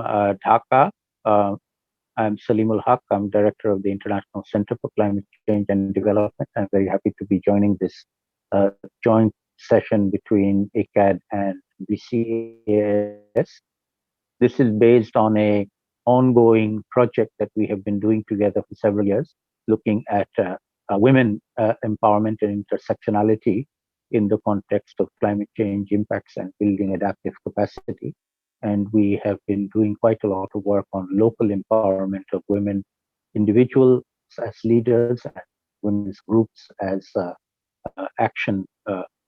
Dhaka. I'm Salimul Haq. I'm Director of the International Center for Climate Change and Development. I'm very happy to be joining this joint session between ICCCAD and BCAS. This is based on a ongoing project that we have been doing together for several years, looking at women empowerment and intersectionality in the context of climate change impacts and building adaptive capacity. And we have been doing quite a lot of work on local empowerment of women, individuals as leaders, and women's groups as action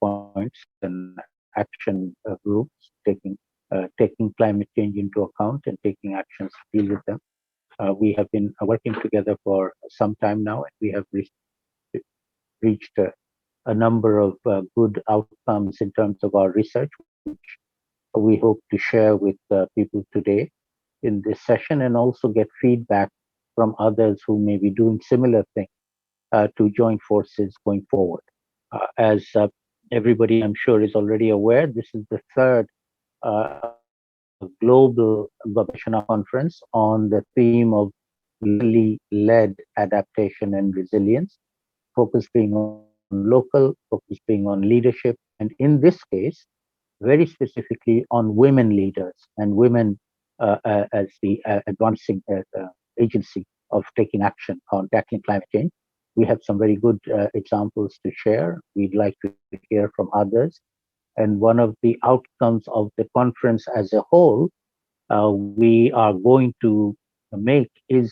points and action groups, taking climate change into account and taking actions to deal with them. We have been working together for some time now, and we have reached a number of good outcomes in terms of our research, which we hope to share with people today in this session, and also get feedback from others who may be doing similar things to join forces going forward. As everybody, I'm sure, is already aware, this is the third global Gobeshona conference on the theme of led adaptation and resilience, focus being on local, focus being on leadership, and in this case, very specifically on women leaders and women as the advancing agency of taking action on tackling climate change. We have some very good examples to share. We'd like to hear from others. And one of the outcomes of the conference as a whole, we are going to make is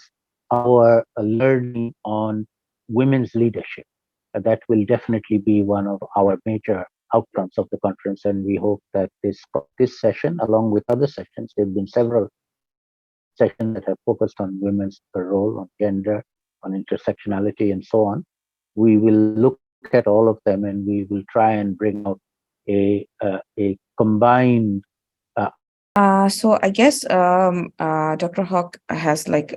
our learning on women's leadership. That will definitely be one of our major outcomes of the conference, and we hope that this session, along with other sessions, there have been several sessions that have focused on women's role, on gender, on intersectionality, and so on. We will look at all of them, and we will try and bring out a combined. So I guess Dr. Hawk has like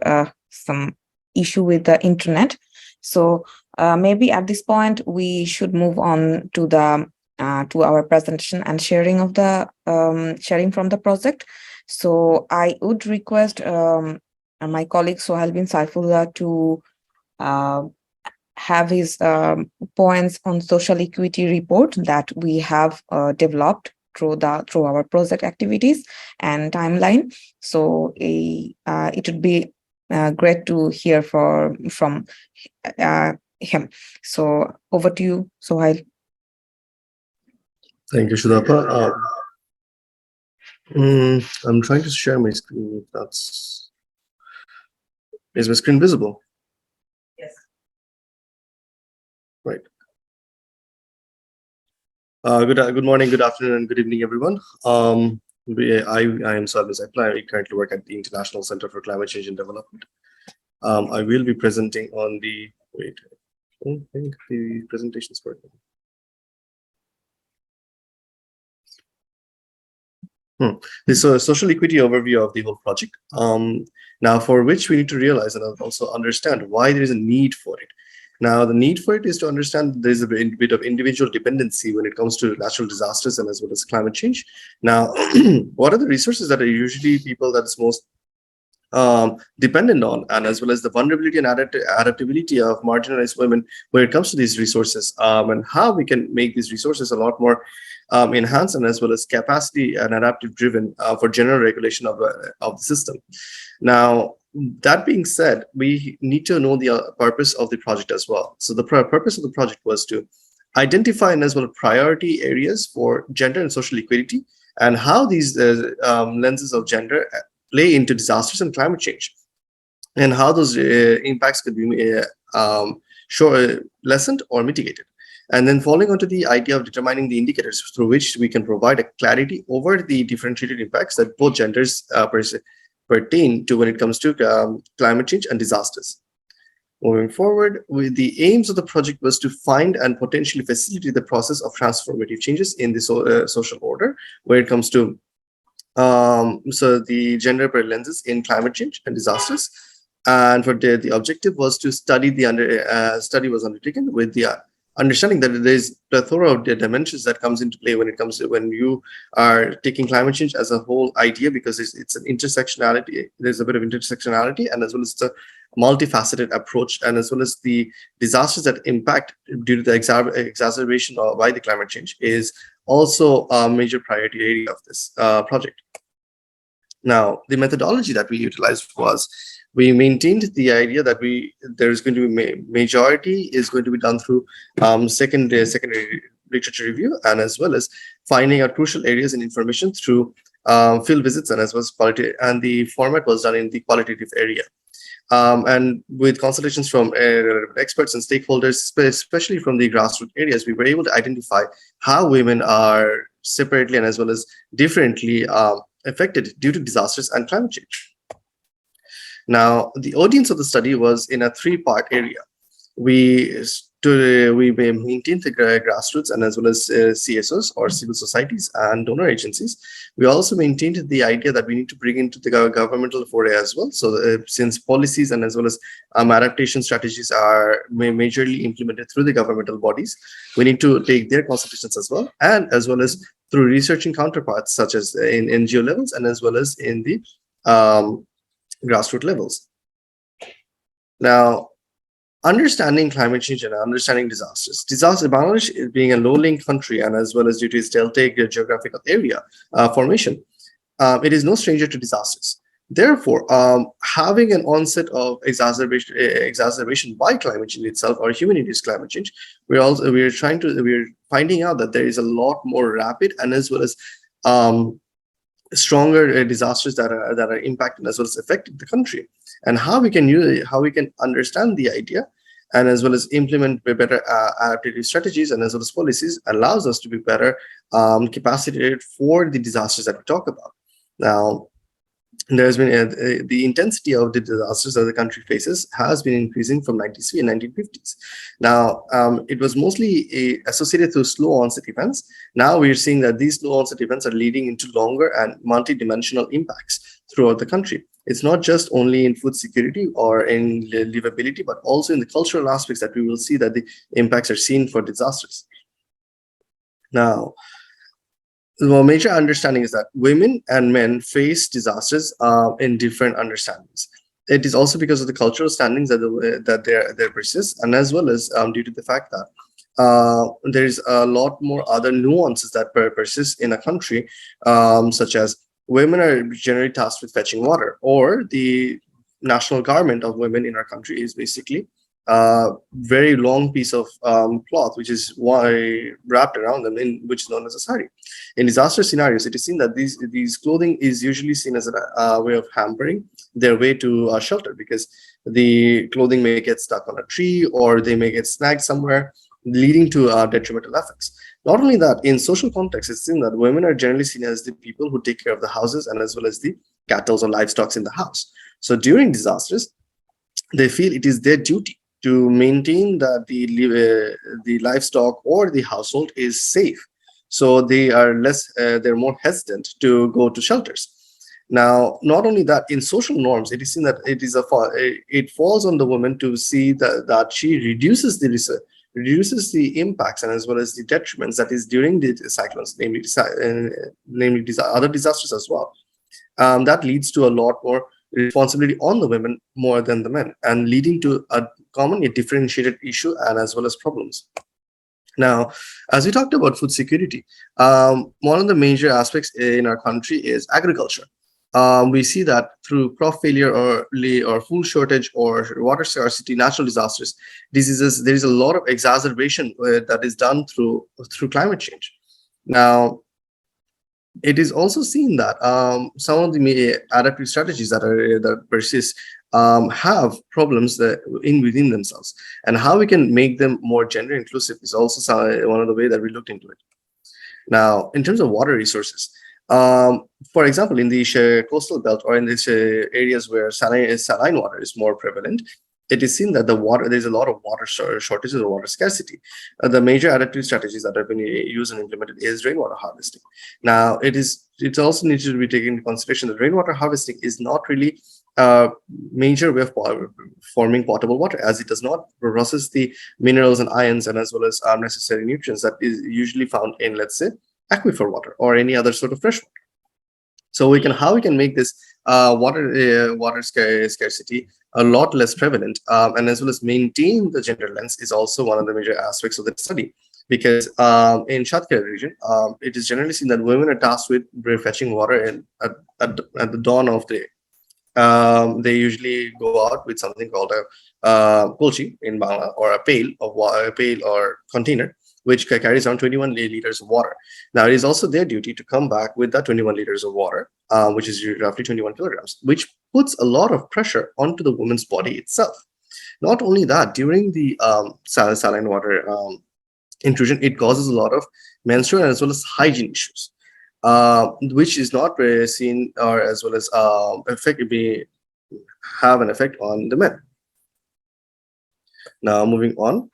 some issue with the internet. So maybe at this point we should move on to the to our presentation and sharing of the sharing from the project. So I would request my colleague Sohail bin Saifullah to have his points on social equity report that we have developed through our project activities and timeline. So it would be great to hear from him. So over to you, Sohail. Thank you, Shudapa. I'm trying to share my screen. Is my screen visible? Yes. Right. Good morning, good afternoon, and good evening, everyone. I am Sohail bin Saifullah. I currently work at the International Center for Climate Change and Development. I will be presenting on the I don't think the presentation is working. This is a social equity overview of the whole project. Now, for which we need to realize and also understand why there is a need for it. Now, the need for it is to understand there is a bit of individual dependency when it comes to natural disasters and as well as climate change. Now, what are the resources that are usually people that is most dependent on, and as well as the vulnerability and adaptability of marginalized women when it comes to these resources, and how we can make these resources a lot more enhanced and as well as capacity and adaptive driven for general regulation of the system. Now, that being said, we need to know the purpose of the project as well. So the purpose of the project was to identify and as well priority areas for gender and social equity, and how these lenses of gender play into disasters and climate change, and how those impacts could be lessened or mitigated. And then falling onto the idea of determining the indicators through which we can provide a clarity over the differentiated impacts that both genders pertain to when it comes to climate change and disasters. Moving forward, with the aims of the project was to find and potentially facilitate the process of transformative changes in the social order, where it comes to so the gender lenses in climate change and disasters. And for the objective was to study study was undertaken with the understanding that there's plethora of dimensions that comes into play when you are taking climate change as a whole idea, because it's an intersectionality. There's a bit of intersectionality, and as well as the multifaceted approach, and as well as the disasters that impact due to the exacerbation by the climate change is also a major priority area of this project. Now, the methodology that we utilized was, we maintained the idea that there's going to be majority is going to be done through secondary literature review, and as well as finding out crucial areas and information through field visits, and as well as quality. And the format was done in the qualitative area. And with consultations from experts and stakeholders, especially from the grassroots areas, we were able to identify how women are separately and as well as differently affected due to disasters and climate change. Now, the audience of the study was in a three-part area. We maintained the grassroots and as well as CSOs, or civil societies, and donor agencies. We also maintained the idea that we need to bring into the governmental foray as well. So since policies and as well as adaptation strategies are majorly implemented through the governmental bodies, we need to take their consultations as well, and as well as through researching counterparts such as in NGO levels and as well as in the grassroots levels. Now, understanding climate change and understanding disasters. Bangladesh being a low-lying country, and as well as due to its deltaic geographical area formation, it is no stranger to disasters. Therefore, having an onset of exacerbation by climate change itself, or human-induced climate change, we're finding out that there is a lot more rapid and as well as stronger disasters that are impacting as well as affecting the country, and how we can understand the idea and as well as implement better adaptive strategies and as well as policies allows us to be better capacitated for the disasters that we talk about. Now, there's been the intensity of the disasters that the country faces has been increasing from 1990s and 1950s. Now, it was mostly associated to slow onset events. Now we're seeing that these slow onset events are leading into longer and multi-dimensional impacts throughout the country. It's not just only in food security or in livability, but also in the cultural aspects that we will see that the impacts are seen for disasters. Now, the major understanding is that women and men face disasters in different understandings. It is also because of the cultural standings that they persist, and as well as due to the fact that there is a lot more other nuances that persist in a country, such as women are generally tasked with fetching water, or the national garment of women in our country is basically very long piece of cloth, which is wrapped around them, which is known as a sari. In disaster scenarios, it is seen that these clothing is usually seen as a way of hampering their way to shelter, because the clothing may get stuck on a tree or they may get snagged somewhere, leading to detrimental effects. Not only that, in social context, it's seen that women are generally seen as the people who take care of the houses and as well as the cattle or livestock in the house. So during disasters, they feel it is their duty to maintain that the livestock or the household is safe. So they are they're more hesitant to go to shelters. Now, not only that, in social norms, it is seen that it falls on the woman to see that she reduces the impacts and as well as the detriments that is during the cyclones, namely other disasters as well. That leads to a lot more responsibility on the women more than the men, and leading to a commonly differentiated issue and as well as problems. Now, as we talked about food security, one of the major aspects in our country is agriculture. We see that through crop failure or food shortage or water scarcity, natural disasters, diseases, there is a lot of exacerbation that is done through climate change. Now, it is also seen that some of the adaptive strategies that persist have problems within themselves, and how we can make them more gender inclusive is also one of the ways that we looked into it. Now, in terms of water resources, for example, in the coastal belt or in these areas where saline water is more prevalent, it is seen that there's a lot of water shortages or water scarcity. The major adaptive strategies that have been used and implemented is rainwater harvesting. Now, it also needs to be taken into consideration that rainwater harvesting is not really major way of forming potable water, as it does not process the minerals and ions and as well as necessary nutrients that is usually found in, let's say, aquifer water or any other sort of fresh water. So how we can make this water scarcity a lot less prevalent, and as well as maintain the gender lens is also one of the major aspects of the study. Because in SAKTEE region, it is generally seen that women are tasked with fetching water at the dawn of the day. They usually go out with something called a kolchi in Bangla, or a pail of water, a pail or container, which carries around 21 liters of water. Now, it is also their duty to come back with that 21 liters of water, which is roughly 21 kilograms, which puts a lot of pressure onto the woman's body itself. Not only that, during the saline water intrusion, it causes a lot of menstrual as well as hygiene issues, which is not seen or as well as have an effect on the men. Now, moving on.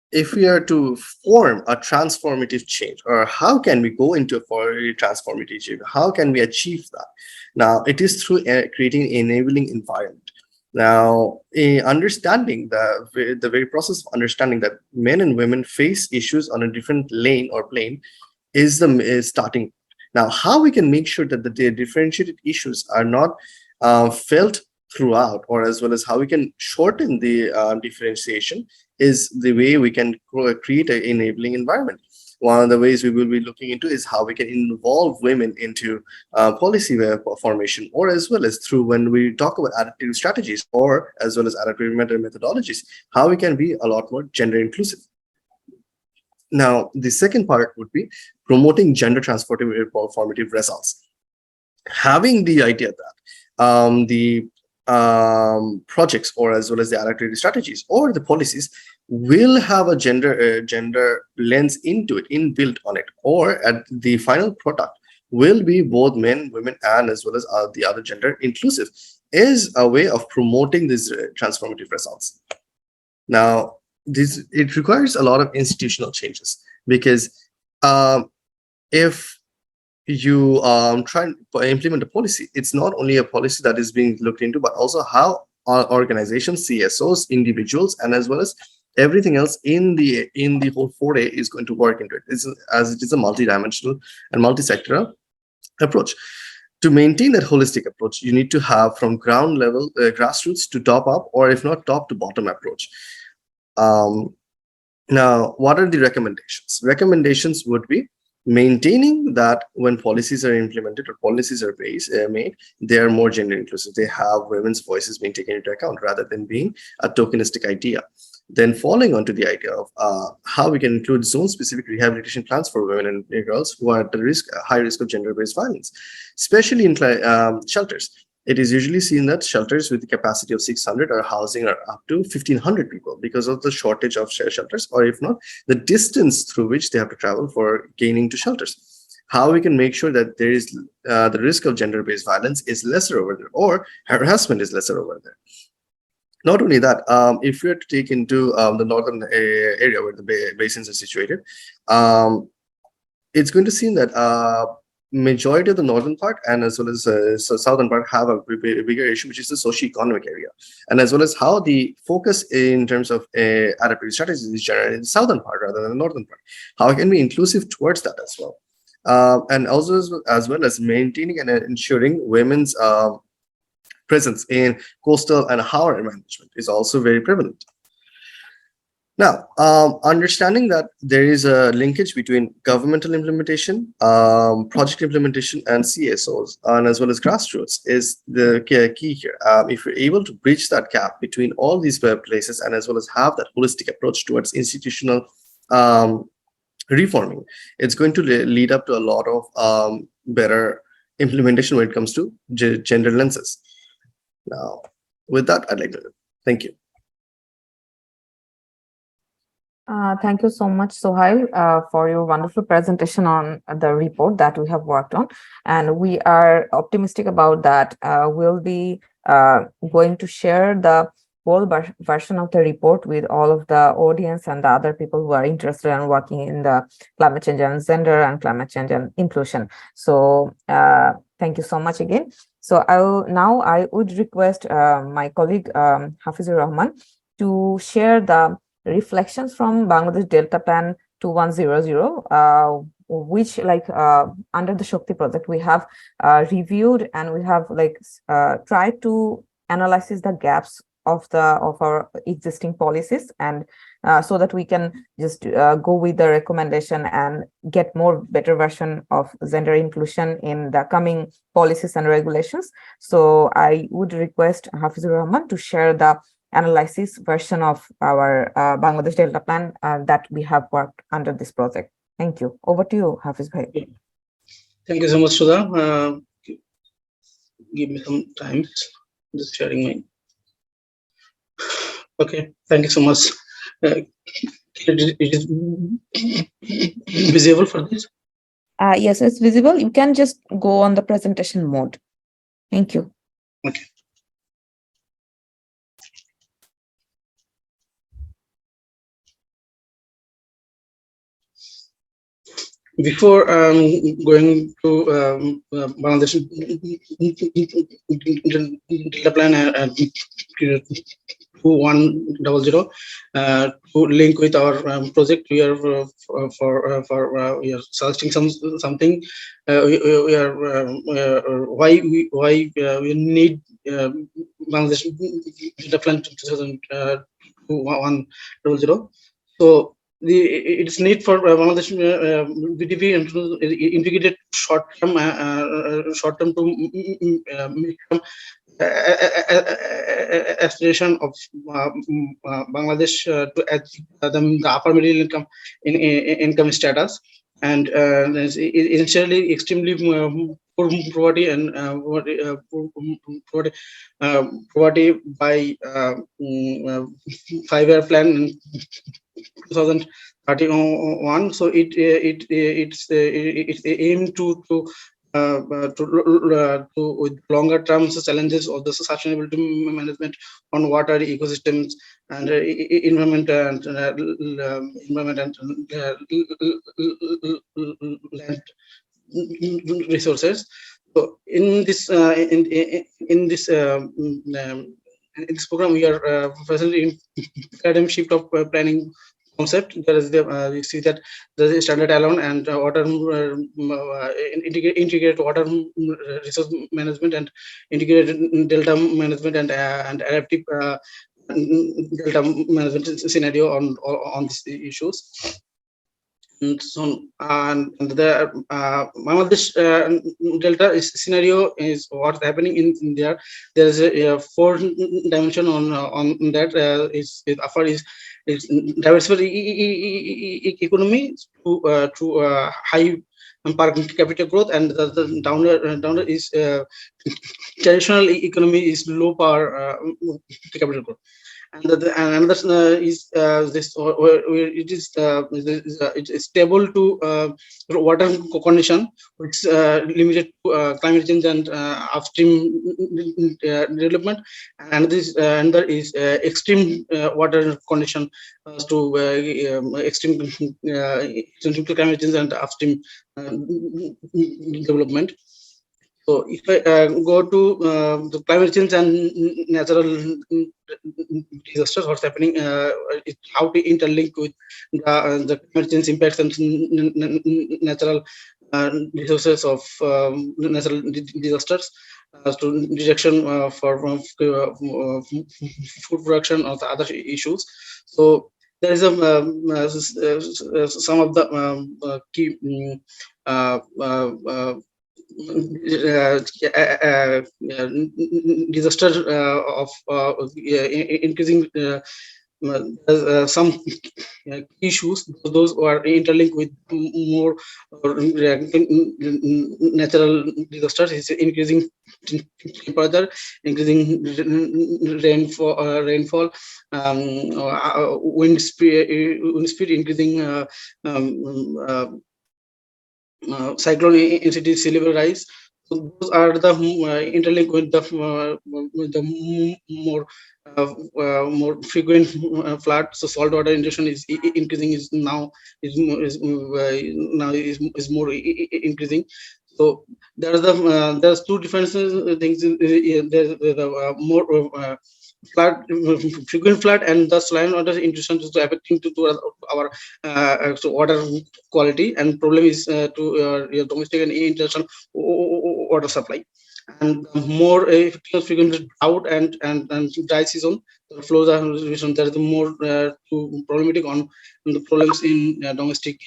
If we are to form a transformative change, or how can we go into a transformative change? How can we achieve that? Now, it is through creating an enabling environment. Now, understanding the very process of understanding that men and women face issues on a different lane or plane is starting. Now, how we can make sure that the differentiated issues are not felt throughout, or as well as how we can shorten the differentiation, is the way we can create an enabling environment. One of the ways we will be looking into is how we can involve women into policy formation, or as well as through when we talk about adaptive strategies, or as well as adaptive methodologies, how we can be a lot more gender inclusive. Now, the second part would be promoting gender transformative results. Having the idea that the projects, or as well as the adaptive strategies or the policies, will have a gender lens into it, inbuilt on it, or at the final product will be both men, women, and as well as the other gender inclusive, is a way of promoting these transformative results. Now, it requires a lot of institutional changes, because if you try and implement a policy, it's not only a policy that is being looked into, but also how our organizations, CSOs, individuals, and as well as everything else in the whole foray is going to work into it. As it is a multidimensional and multi-sectoral approach. To maintain that holistic approach, you need to have from ground level, grassroots to top up, or if not top to bottom approach. Now, what are the recommendations? Recommendations would be maintaining that when policies are implemented or policies are made, they are more gender inclusive. They have women's voices being taken into account rather than being a tokenistic idea. Then falling onto the idea of how we can include zone-specific rehabilitation plans for women and girls who are at the high risk of gender-based violence, especially in shelters. It is usually seen that shelters with the capacity of 600 are housing up to 1,500 people because of the shortage of shelters, or if not, the distance through which they have to travel for gaining to shelters. How we can make sure that there is the risk of gender-based violence is lesser over there, or harassment is lesser over there. Not only that, if we are to take into the northern area where the basins are situated, it's going to seem that majority of the northern part and as well as southern part have a bigger issue, which is the socio-economic area, and as well as how the focus in terms of adaptive strategies is generally in the southern part rather than the northern part. How can we inclusive towards that as well, and also as well as maintaining and ensuring women's presence in coastal and harbor management is also very prevalent. Now, understanding that there is a linkage between governmental implementation, project implementation, and CSOs, and as well as grassroots is the key here. If you're able to bridge that gap between all these places, and as well as have that holistic approach towards institutional reforming, it's going to lead up to a lot of better implementation when it comes to gender lenses. Now, with that, I'd like to thank you. Thank you so much, Sohail, for your wonderful presentation on the report that we have worked on. And we are optimistic about that. We'll be going to share the whole version of the report with all of the audience and the other people who are interested in working in the climate change and gender and climate change and inclusion. So thank you so much again. So I would request my colleague Hafizur Rahman to share the reflections from Bangladesh Delta Plan 2100, which under the SAKTEE project we have reviewed, and we have tried to analyze the gaps of our existing policies, and so that we can just go with the recommendation and get more better version of gender inclusion in the coming policies and regulations. So I would request Hafizur Rahman to share the analysis version of our Bangladesh Delta Plan that we have worked under this project. Thank you. Over to you, Hafiz Bhai. Thank you so much, Sudha. Give me some time. Just sharing my. Okay, thank you so much. It is visible for this? Yes, it's visible. You can just go on the presentation mode. Thank you. Okay. Before going to Bangladesh Data Plan 2100 to link with our project, we are we are searching something. We are why we need Bangladesh Data Plan 2100. So its need for Bangladesh BDP integrated short-term to mid-term aspiration of Bangladesh to achieve the upper middle income status, and essentially extremely poor poverty and poverty by 5-year plan 2031. So it's aimed to with longer term challenges of the sustainability management on water ecosystems and environment and land resources. So in this program, we are presently in paradigm shift of planning concept. There is we see that there is standard alone and water integrated water resource management and integrated delta management and adaptive delta management scenario on these issues. And so, and the Bangladesh Delta scenario is what's happening in there. There is a 4 dimension on that. Is diversified economy to high per capita growth, and the downer is traditional economy is low per capita growth. And another is this it is stable to water condition, which limited to climate change and upstream development, and this another is extreme water condition to extreme climate change and upstream development. So if I go to the climate change and natural disasters, what's happening, how to interlink with the climate change impacts and natural resources of natural disasters to detection for food production or the other issues. So there is some of the key disaster of increasing some issues. Those who are interlinked with more natural disasters is increasing temperature, increasing rainfall, wind speed, increasing cyclone intensity, sea level rise. So those are the interlinked with the more more frequent flood. So saltwater intrusion is increasing. Is now is more increasing. So there's two different things. There's more flood, frequent flood, and the saline water intrusion is affecting to our so water quality, and problem is to your domestic and international water supply. And more frequent drought and dry season, the flows are there is more problematic on the problems in domestic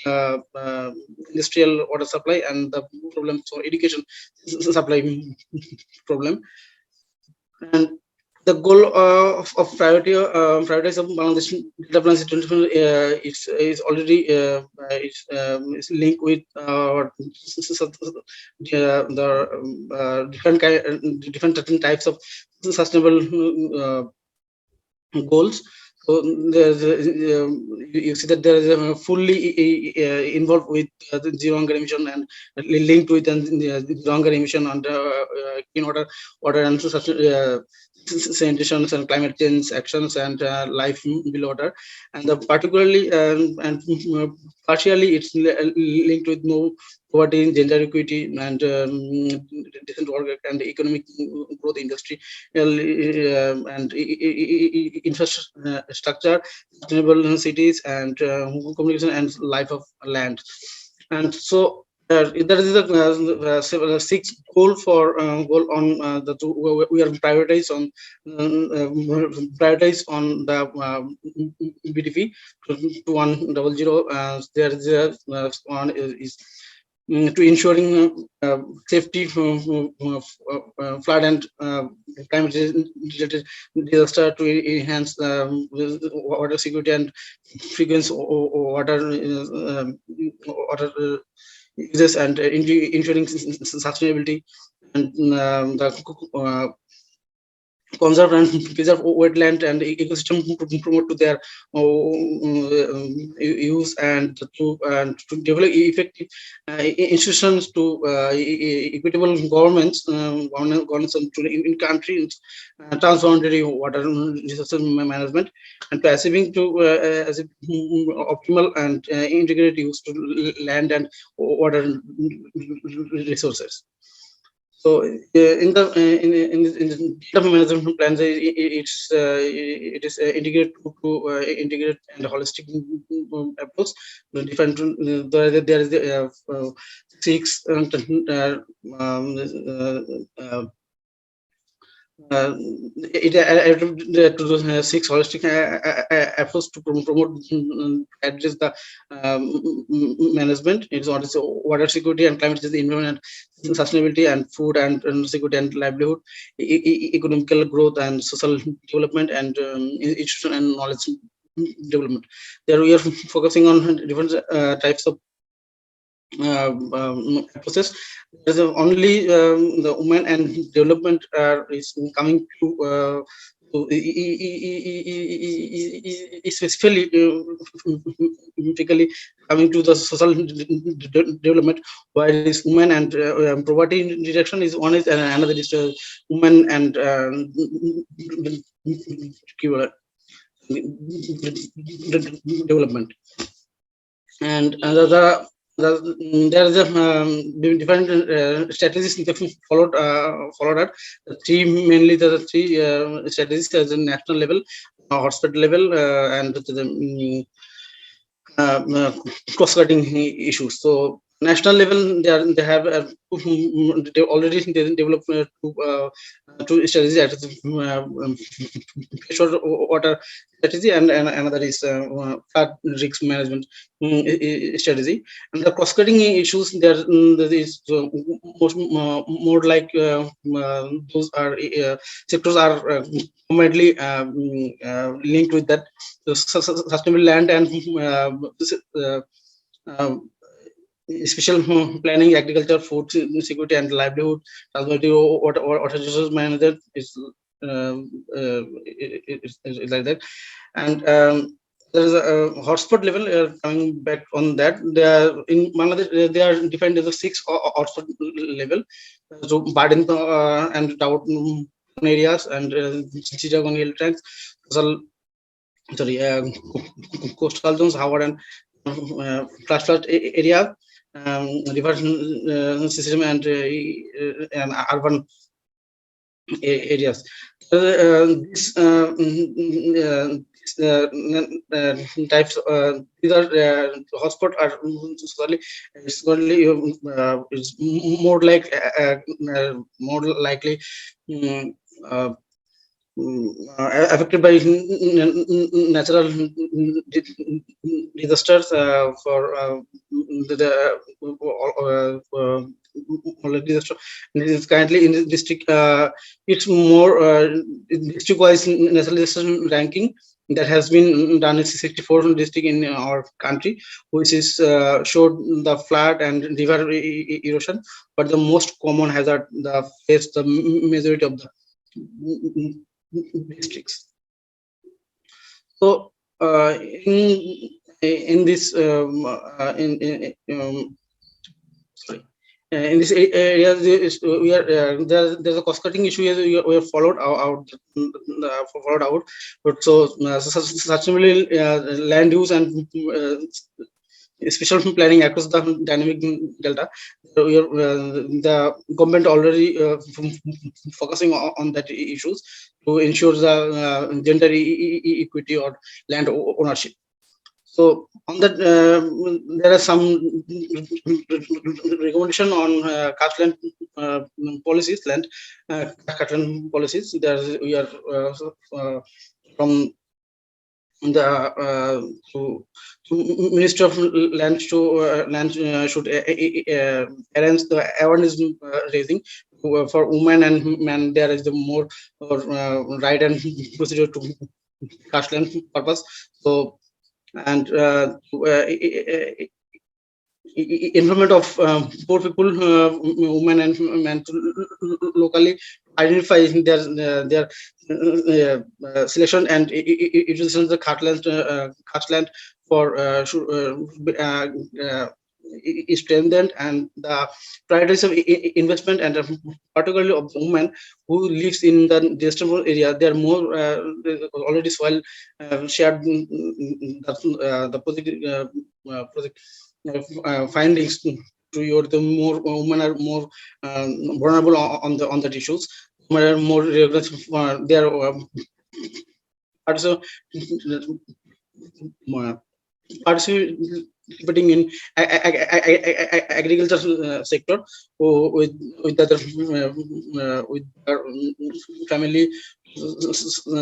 industrial water supply, and the problems for education supply problem. And the goal of priority priorities of Bangladesh development is already is linked with the different types of sustainable goals. So there's you see that there is a fully involved with the zero hunger emission and linked with zero hunger emission and clean water and sanitation and climate change actions and life below water, and particularly and partially it's linked with no poverty, gender equity, and decent work and economic growth, industry and infrastructure, sustainable cities, and communication and life of land. And so there is a sixth goal for goal on the two. We are prioritize on the BDP to 100. There is one is to ensuring safety from flood and climate related disaster, to enhance water security and frequency water uses, and ensuring sustainability, and the conserve and preserve wetland and ecosystem to promote to their use, and to develop effective institutions to equitable governments, governance in countries, transboundary water resources management, and to achieving to as optimal and integrated use to land and water resources. So in the data management plans, it is integrated to integrated and holistic approach. Different there is the 6 it to the 6 holistic approach to promote address the management. It's what is water security and climate change, environment, sustainability, and food and security and livelihood, economical growth and social development, and institution and knowledge development. There we are focusing on different types of process. There's only the women and development is coming to especially coming to the social development, while this women and poverty reduction is one, is and another is women and development. And another there is a different strategies followed at the three, mainly the three strategies at the national level, hospital level, and the cross-cutting issues. So national level, they have they already developed two strategies, at freshwater water strategy, and another is flood risk management strategy. And the cross-cutting issues, there is more like those are sectors are commonly linked with that. So sustainable land and special planning, agriculture, food security and livelihood, water resources management is like that. And there is a hotspot level coming back on that. They are in Bangladesh, they are defined as a 6 hotspot level. So burden and drought areas and Chittagong hill tracts, coastal zones, Howard and flash flood area, river system and urban areas. These types, these are hotspot are it's more like more likely affected by natural disasters for disaster. This is currently in the district. It's more district-wise natural disaster ranking that has been done in 64 district in our country, which is showed the flood and river erosion, but the most common hazard the face the majority of the districts. So in this in this area, we are there's a cost cutting issue. We have followed out, but so sustainable land use and special planning across the dynamic delta. We are, the government already focusing on that issues to ensure the gender equity or land ownership. So on that, there are some recommendation on land policies, land policies. There we are from the Minister of Land should arrange the awareness raising for women and men. There is the more right and procedure to land purpose. So and implement of poor people, women and men to locally identify their selection and utilization of the land for is strengthened, and the priorities of investment and particularly of women who lives in the disturbed area. They are more already soil shared the project findings to your the more women are more vulnerable on that issues. Women are more they are also participating in agriculture sector with other with their family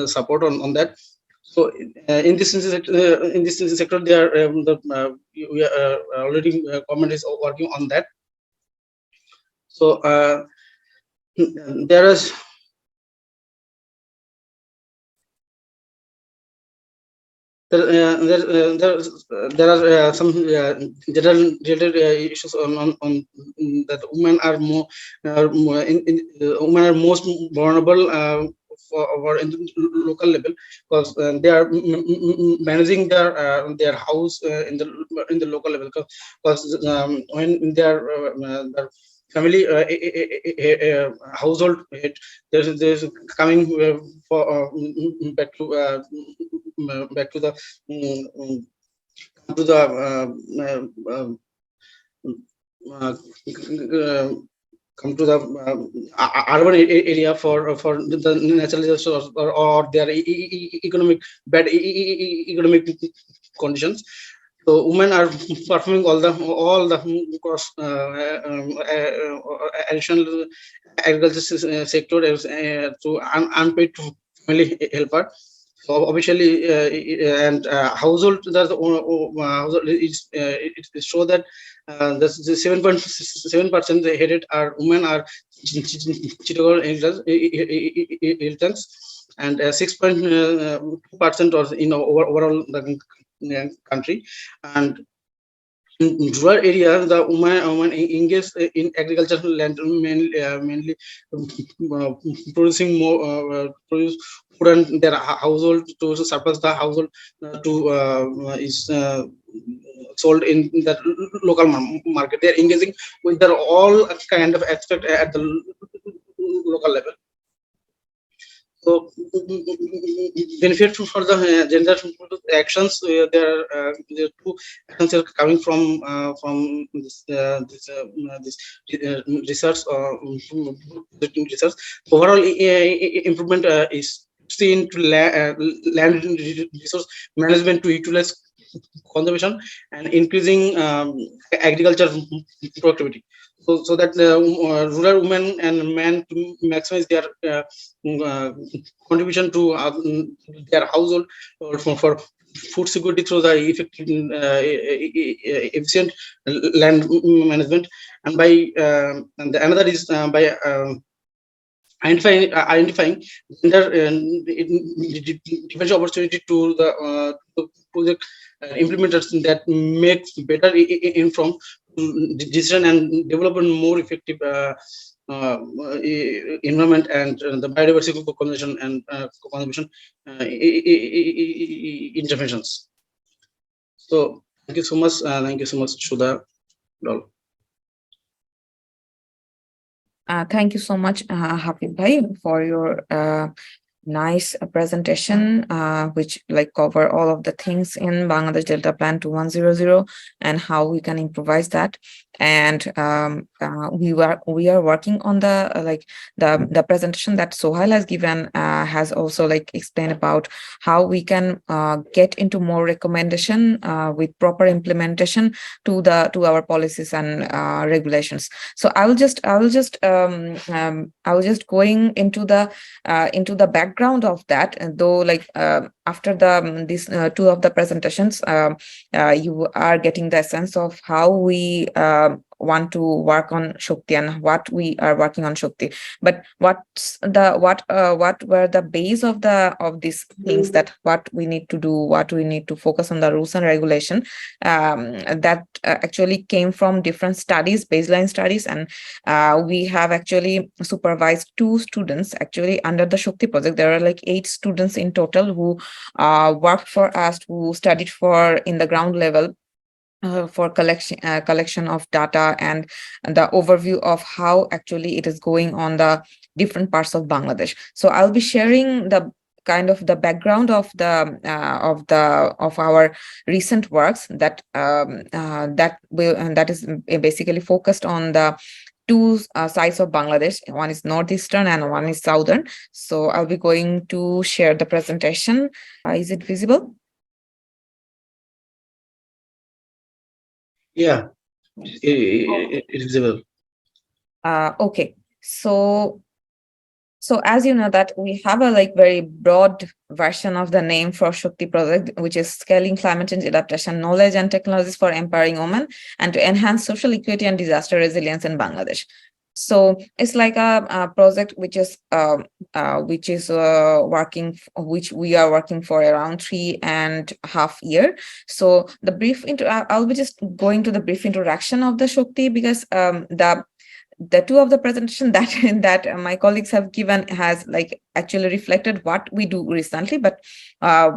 support on that. So in this sector, they are we are already government is working on that. So there is. There are some general related issues on that women are women are most vulnerable for in the local level, because they are managing their house in the local level, because when their family household head, there's coming for back to the come to the urban area for the natural disasters or their economic bad economic conditions. So women are performing all the cost additional agriculture sector as to unpaid family helper. So officially and household, it show that the 7.7% headed are women are Chittagong inheritance, and 6.2% or in overall the country. And in rural areas, the women engage in agricultural land, mainly producing more produce food and their household to surplus the household to is sold in that local market. They are engaging with their all kind of aspect at the local level. So benefit for the gender actions, there are two actions are coming from this research research. Overall improvement is seen to land resource management to utilize conservation and increasing agriculture productivity, so that rural women and men to maximize their contribution to their household, or for food security through the effective efficient land management. And by and the another is by identifying gender differential opportunity to the project implementers that makes better informed decision and development more effective environment and the biodiversity conservation and conservation interventions. So thank you so much. Thank you so much, Sudha. Thank you so much, Hafid Bhai, for your nice presentation, which like cover all of the things in Bangladesh Delta Plan 2100 and how we can improvise that. And we are working on the the presentation that Sohail has given has also like explained about how we can get into more recommendation with proper implementation to our policies and regulations. So I will just going into the background of that, though like after these two of the presentations, you are getting the sense of how we want to work on Shakti and what we are working on Shakti. But what were the base of these things, that what we need to do, what we need to focus on the rules and regulation, that actually came from different studies, baseline studies. And we have actually supervised 2 students actually under the Shakti project. There are like 8 students in total who worked for us, who studied for in the ground level for collection of data and the overview of how actually it is going on the different parts of Bangladesh. So I'll be sharing the kind of the background of our recent works that is basically focused on the 2 sides of Bangladesh. One is northeastern and one is southern. So I'll be going to share the presentation. Is it visible? Yeah, it's visible. Okay, so as you know that we have a like very broad version of the name for Shakti project, which is scaling climate change adaptation knowledge and technologies for empowering women and to enhance social equity and disaster resilience in Bangladesh. So it's like a project which we are working for around 3.5 years. So the brief I'll be just going to the brief introduction of the Shakti, because the 2 of the presentation that my colleagues have given has like actually reflected what we do recently. But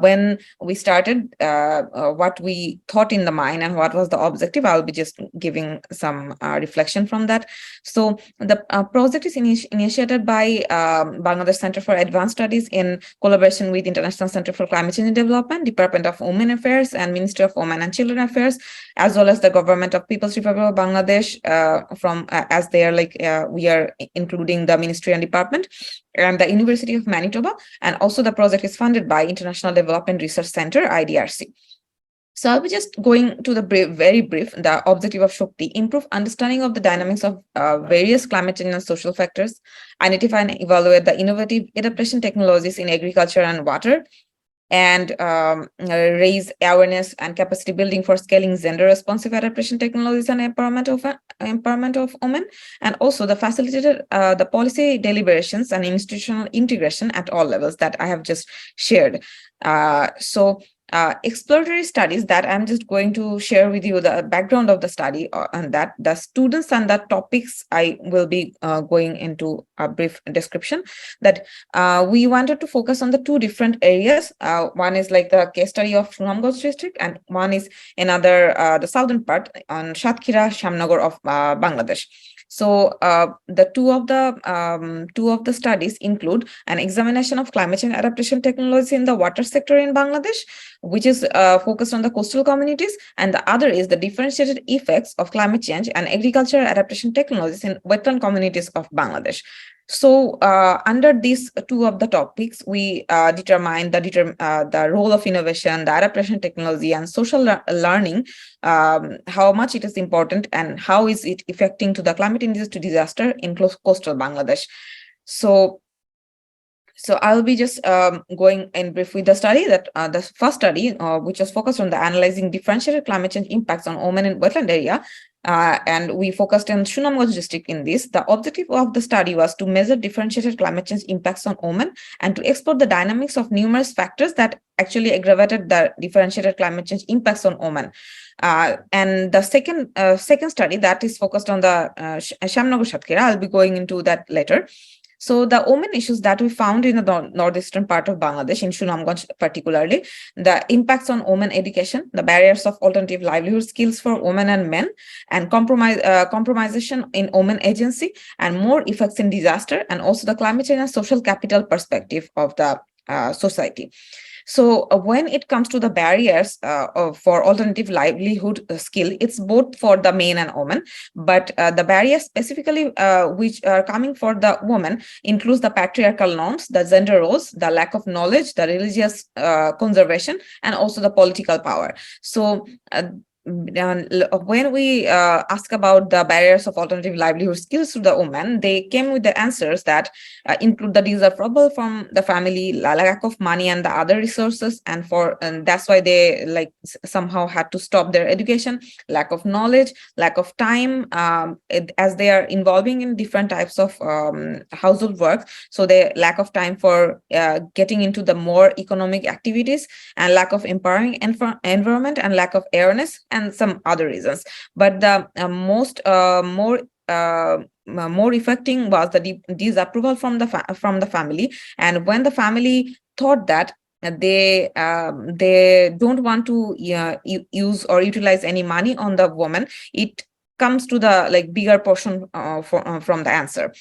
when we started, what we thought in the mind and what was the objective, I'll be just giving some reflection from that. So the project is initiated by Bangladesh Center for Advanced Studies in collaboration with International Center for Climate Change and Development, Department of Women Affairs and Ministry of Women and Children Affairs, as well as the Government of People's Republic of Bangladesh, as they are like we are including the ministry and department, and the University of Manitoba. And also the project is funded by International Development Research Center, IDRC. So I'll be just going to the very brief. The objective of Shakti: improve understanding of the dynamics of various climate change and social factors, identify and evaluate the innovative adaptation technologies in agriculture and water, and raise awareness and capacity building for scaling gender responsive adaptation technologies and empowerment of women, and also the facilitated the policy deliberations and institutional integration at all levels that I have just shared. So exploratory studies that I'm just going to share with you the background of the study, and that the students and the topics I will be going into a brief description. That we wanted to focus on the two different areas. One is like the case study of Sunamganj district, and one is another the southern part on Satkira Shamnagar of Bangladesh. So the two of the studies include an examination of climate change adaptation technology in the water sector in Bangladesh, which is focused on the coastal communities, and the other is the differentiated effects of climate change and agricultural adaptation technologies in wetland communities of Bangladesh. So under these two of the topics, we determine the role of innovation, the adaptation technology, and social learning, how much it is important and how is it affecting to the climate-induced disaster in coastal Bangladesh. So I'll be just going in brief with the study that the first study, which was focused on the analyzing differentiated climate change impacts on women in wetland area. And we focused on Sunamganj district in this. The objective of the study was to measure differentiated climate change impacts on women and to explore the dynamics of numerous factors that actually aggravated the differentiated climate change impacts on women. And the second study that is focused on the Shamnagar Satkira, I'll be going into that later. So the women issues that we found in the northeastern part of Bangladesh, in Sunamganj particularly, the impacts on women education, the barriers of alternative livelihood skills for women and men, and compromisation in women agency, and more effects in disaster, and also the climate change and social capital perspective of the society. So when it comes to the barriers for alternative livelihood skill, it's both for the men and women, but the barriers specifically which are coming for the women includes the patriarchal norms, the gender roles, the lack of knowledge, the religious conservation, and also the political power. So when we ask about the barriers of alternative livelihood skills to the women, they came with the answers that include the disapproval from the family, lack of money and the other resources, and that's why they like somehow had to stop their education, lack of knowledge, lack of time, as they are involving in different types of household work. So they lack of time for getting into the more economic activities, and lack of empowering environment, and lack of awareness, and some other reasons. But the more affecting was the disapproval from the family. And when the family thought that they don't want to use or utilize any money on the woman, it comes to the like bigger portion from the answer.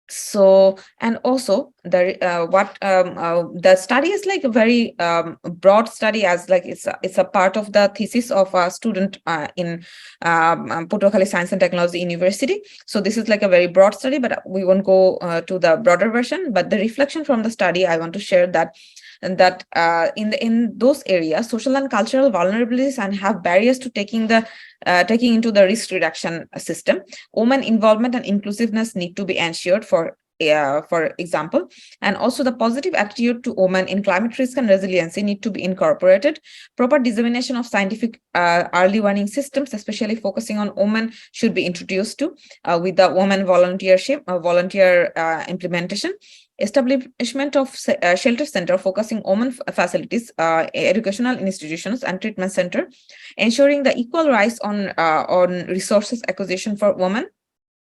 So, and also the study is like a very broad study, as like it's a part of the thesis of a student in Patuakhali Science and Technology University. So this is like a very broad study, but we won't go to the broader version. But the reflection from the study, I want to share that in those areas, social and cultural vulnerabilities and have barriers to taking into the risk reduction system. Women involvement and inclusiveness need to be ensured, for example, and also the positive attitude to women in climate risk and resiliency need to be incorporated. Proper dissemination of scientific early warning systems, especially focusing on women, should be introduced to with the women volunteer implementation. Establishment of shelter center focusing women facilities, educational institutions, and treatment center, ensuring the equal rights on resources acquisition for women.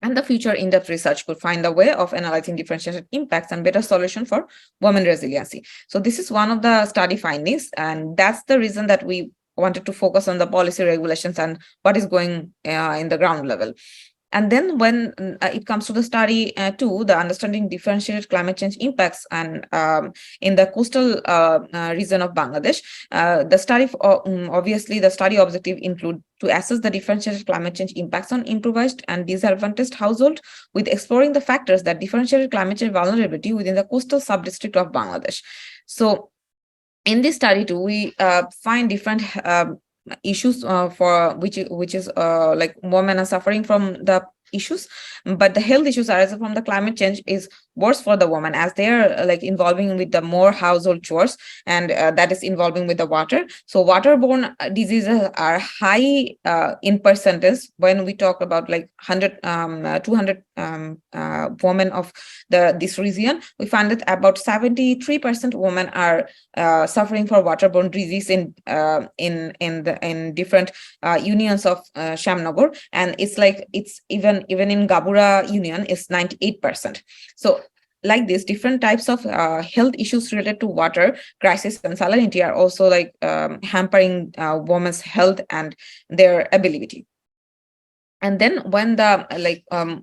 And the future in-depth research could find a way of analyzing differentiated impacts and better solution for women resiliency. So this is one of the study findings, and that's the reason that we wanted to focus on the policy regulations and what is going in the ground level. And then when it comes to the study two, the understanding differentiated climate change impacts and in the coastal region of Bangladesh, the study, obviously the study objective include to assess the differentiated climate change impacts on impoverished and disadvantaged household, with exploring the factors that differentiated climate change vulnerability within the coastal sub-district of Bangladesh. So in this study too, we find different issues for which is like women are suffering from the issues, but the health issues arising from the climate change is worse for the woman, as they are like involving with the more household chores, and that is involving with the water. So waterborne diseases are high in percentage when we talk about like 200 women of this region. We find that about 73% women are suffering for waterborne disease in different unions of Shamnagar, and it's like it's even in Gabura union is 98%. So like this, different types of health issues related to water crisis and salinity are also like hampering women's health and their ability. And then when the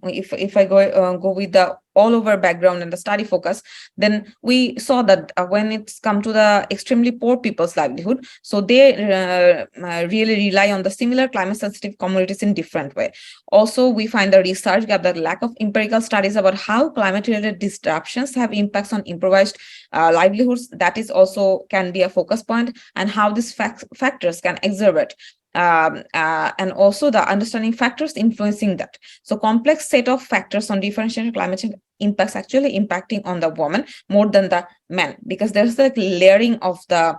if I go with the all over background and the study focus, then we saw that when it's come to the extremely poor people's livelihood, so they really rely on the similar climate sensitive communities in different way. Also, we find the research gap, the lack of empirical studies about how climate related disruptions have impacts on improvised livelihoods. That is also can be a focus point, and how these factors can exacerbate and also the understanding factors influencing that. So complex set of factors on differential climate change impacts actually impacting on the woman more than the men, because there's like layering of the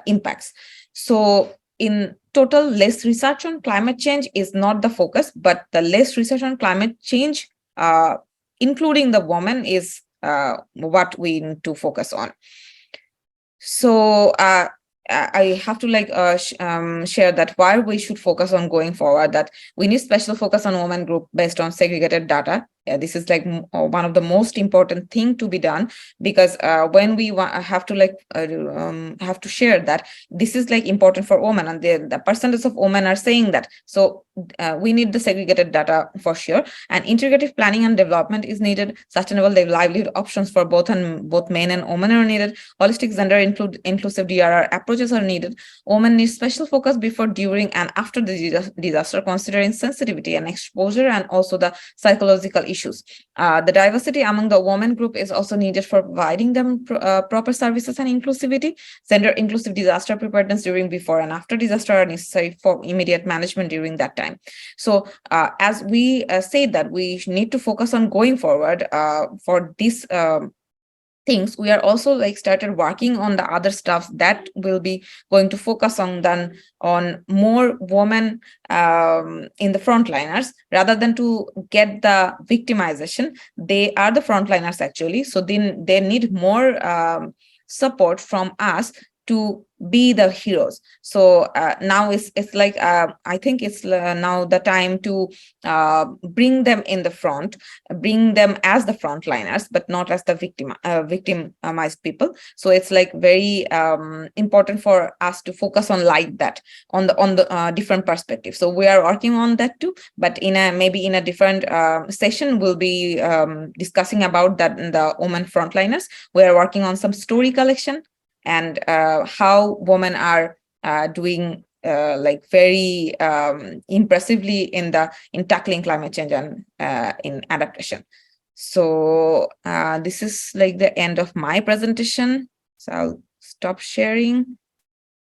impacts. So in total, less research on climate change is not the focus, but the less research on climate change, including the woman, is what we need to focus on. So I have to like share that why we should focus on going forward, that we need special focus on women group based on segregated data. This is like one of the most important thing to be done, because when we have to like have to share that this is like important for women, and the percentage of women are saying that. So we need the segregated data for sure, and integrative planning and development is needed. Sustainable livelihood options for both men and women are needed. Holistic gender inclusive DRR approaches are needed. Women need special focus before, during, and after the disaster, considering sensitivity and exposure, and also the psychological issues. The diversity among the women group is also needed for providing them proper services and inclusivity. Gender inclusive disaster preparedness during, before, and after disaster are necessary for immediate management during that time. So as we say that we need to focus on going forward for this things, we are also like started working on the other stuff that will be going to focus on more women in the frontliners, rather than to get the victimization. They are the frontliners actually, so then they need more support from us to be the heroes. So now it's like I think it's now the time to bring them in the front, bring them as the frontliners, but not as the victimized people. So it's like very important for us to focus on like that, on the different perspectives. So we are working on that too, but maybe in a different session we'll be discussing about that in the women frontliners. We are working on some story collection, and how women are doing like very impressively in tackling climate change and in adaptation. So this is like the end of my presentation. So I'll stop sharing,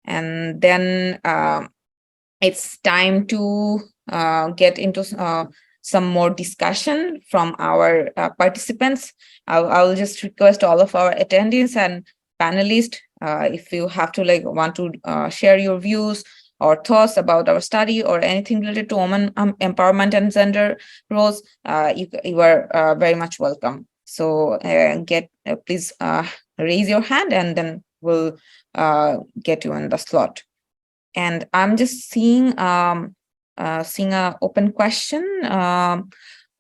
and then it's time to get into some more discussion from our participants. I'll just request all of our attendees and panelists, if you have to like want to share your views or thoughts about our study or anything related to women empowerment and gender roles, you are very much welcome. So please raise your hand, and then we'll get you in the slot. And I'm just seeing a open question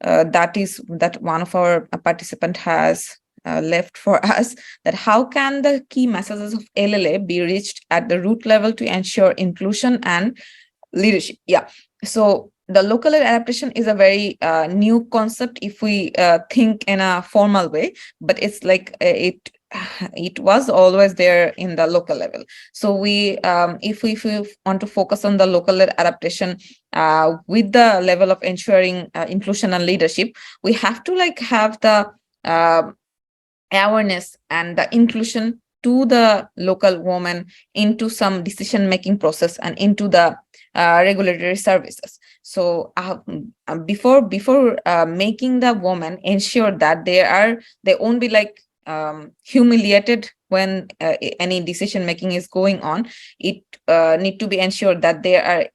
that one of our participant has left for us, that how can the key messages of LLA be reached at the root level to ensure inclusion and leadership? Yeah, so the local adaptation is a very new concept if we think in a formal way, but it's like it was always there in the local level. So we if we want to focus on the local adaptation with the level of ensuring inclusion and leadership, we have to like have the awareness and the inclusion to the local woman into some decision-making process and into the regulatory services. So before making the woman ensure that they won't be like humiliated when any decision making is going on, it need to be ensured that they are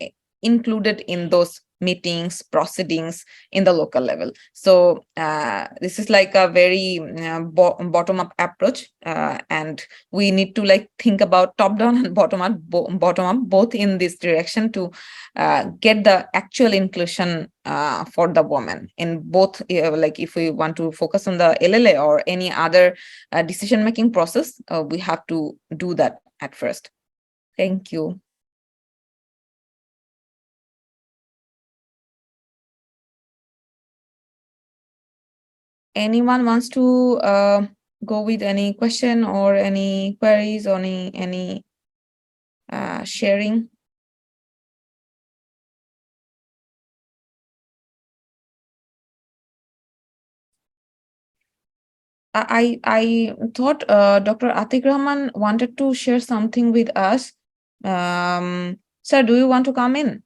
included in those meetings, proceedings in the local level. So this is like a very bottom-up approach, and we need to like think about top-down and bottom-up both in this direction to get the actual inclusion for the woman in both, like if we want to focus on the LLA or any other decision-making process, we have to do that at first. Thank you. Anyone wants to go with any question or any queries or any sharing? I thought Dr. Atik Rahman wanted to share something with us. Sir, do you want to come in?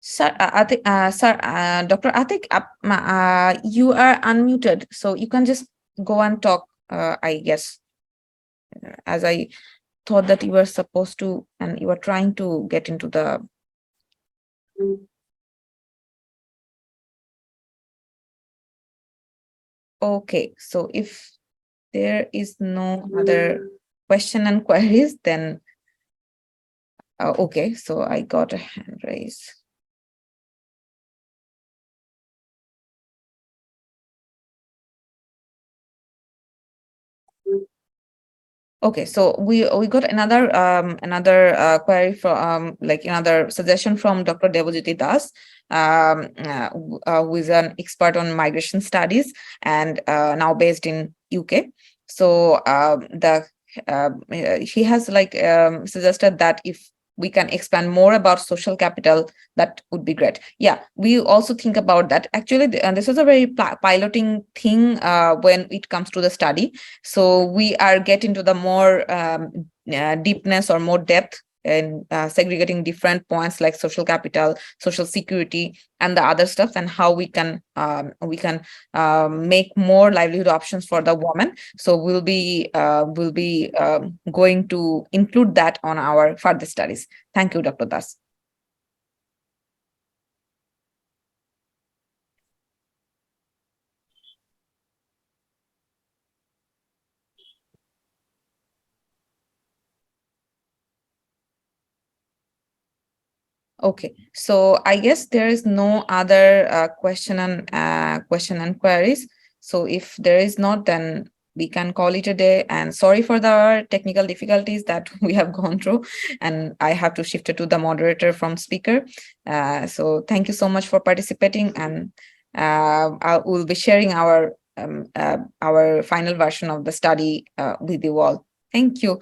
Sir, Dr. Atik, you are unmuted, so you can just go and talk, I guess, as I thought that you were supposed to, and you were trying to get into the... Okay, so if there is no other question and queries, then okay, so I got a hand raise. Okay, so we got another query from like another suggestion from Dr. Devojiti Das, who is an expert on migration studies and now based in UK. So he has like suggested that if we can expand more about social capital, that would be great. Yeah, we also think about that. Actually, this is a very piloting thing when it comes to the study. So we are getting to the more deepness or more depth in segregating different points like social capital, social security, and the other stuff, and how we can make more livelihood options for the woman. So we'll be going to include that on our further studies. Thank you, Dr. Das. Okay, so I guess there is no other question and queries. So if there is not, then we can call it a day. And sorry for the technical difficulties that we have gone through, and I have to shift it to the moderator from speaker. So thank you so much for participating, and I will be sharing our final version of the study with you all. Thank you.